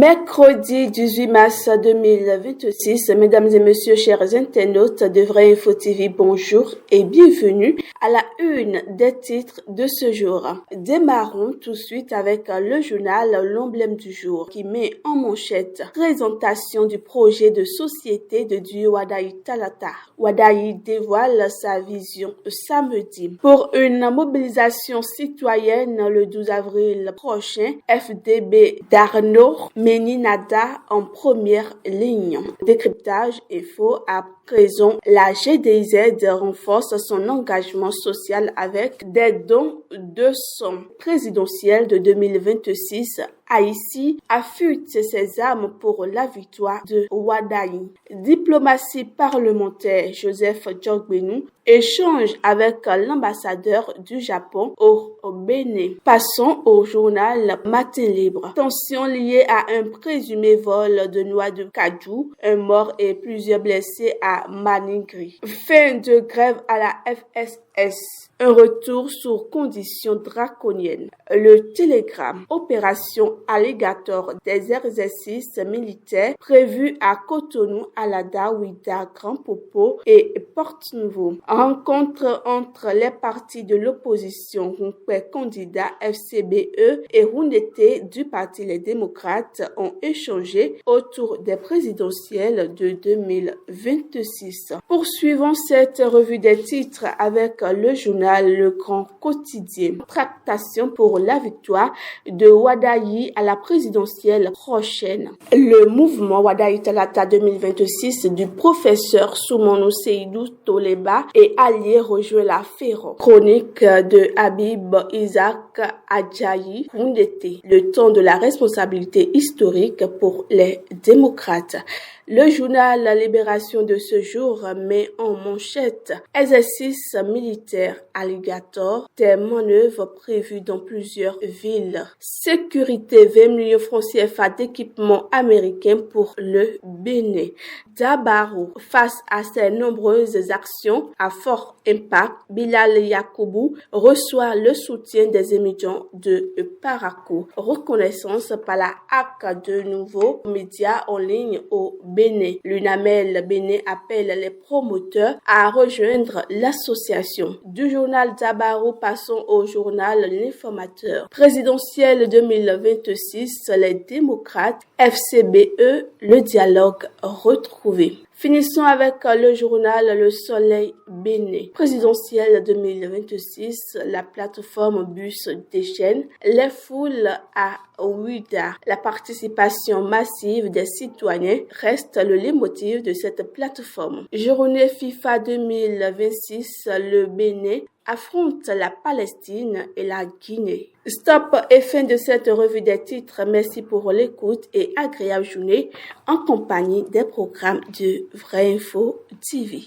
Mercredi 18 mars 2026, mesdames et messieurs, chers internautes de Vrai Info TV, bonjour et bienvenue à la une des titres de ce jour. Démarrons tout de suite avec le journal L'Emblème du jour qui met en manchette présentation du projet de société de duo Wadayi Talata. Wadayi dévoile sa vision samedi. Pour une mobilisation citoyenne le 12 avril prochain, FDB d'Arnaud Meninada en première ligne. Décryptage info à présent, la GDZ renforce son engagement social avec des dons de son présidentiel de 2026. Haïti affûte ses armes pour la victoire de Wadayi. Diplomatie parlementaire, Joseph Djogbenou échange avec l'ambassadeur du Japon au Bénin. Passons au journal Matin Libre. Tension liée à un présumé vol de noix de cajou, un mort et plusieurs blessés à Maningri. Fin de grève à la FSS. Un retour sur conditions draconiennes. Le Télégramme. Opération Alligator des exercices militaires prévus à Cotonou, Alada, Ouida, Grand Popo et Porte-Nouveau. Rencontre entre les partis de l'opposition, Rumpé candidat FCBE et Rounete du Parti Les Démocrates ont échangé autour des présidentielles de 2026. Poursuivons cette revue des titres avec le journal Le Grand Quotidien. Tractation pour la victoire de Wadayi à la présidentielle prochaine. Le mouvement Wadayi Talata 2026 du professeur Soumono Seydou Toleba et allié rejoint la Féron. Chronique de Habib Isaac Adjayi Koundete. Le temps de la responsabilité historique pour les démocrates. Le journal La Libération de ce jour met en manchette exercice militaire Alligator, des manœuvres prévues dans plusieurs villes. Sécurité 20 millions francs CFA d'équipements américains pour le Bénin. Dabarou, face à ces nombreuses actions à fort impact, Bilal Yakoubou reçoit le soutien des étudiants de Parakou. Reconnaissance par la HAC de nouveaux médias en ligne au Bénin. L'UNAMEL Bénin appelle les promoteurs à rejoindre l'association. Du journal Dabarou, passons au journal L'Informateur. Présidentielle 2026, les démocrates, FCBE, le dialogue retrouvé. Finissons avec le journal Le Soleil Bénin. Présidentielle 2026, la plateforme Bus déchaîne les foules à Ouida. La participation massive des citoyens reste le leitmotiv de cette plateforme. Journée FIFA 2026, le Bénin affronte la Palestine et la Guinée. Stop et fin de cette revue des titres. Merci pour l'écoute et agréable journée en compagnie des programmes de Vrai Info TV.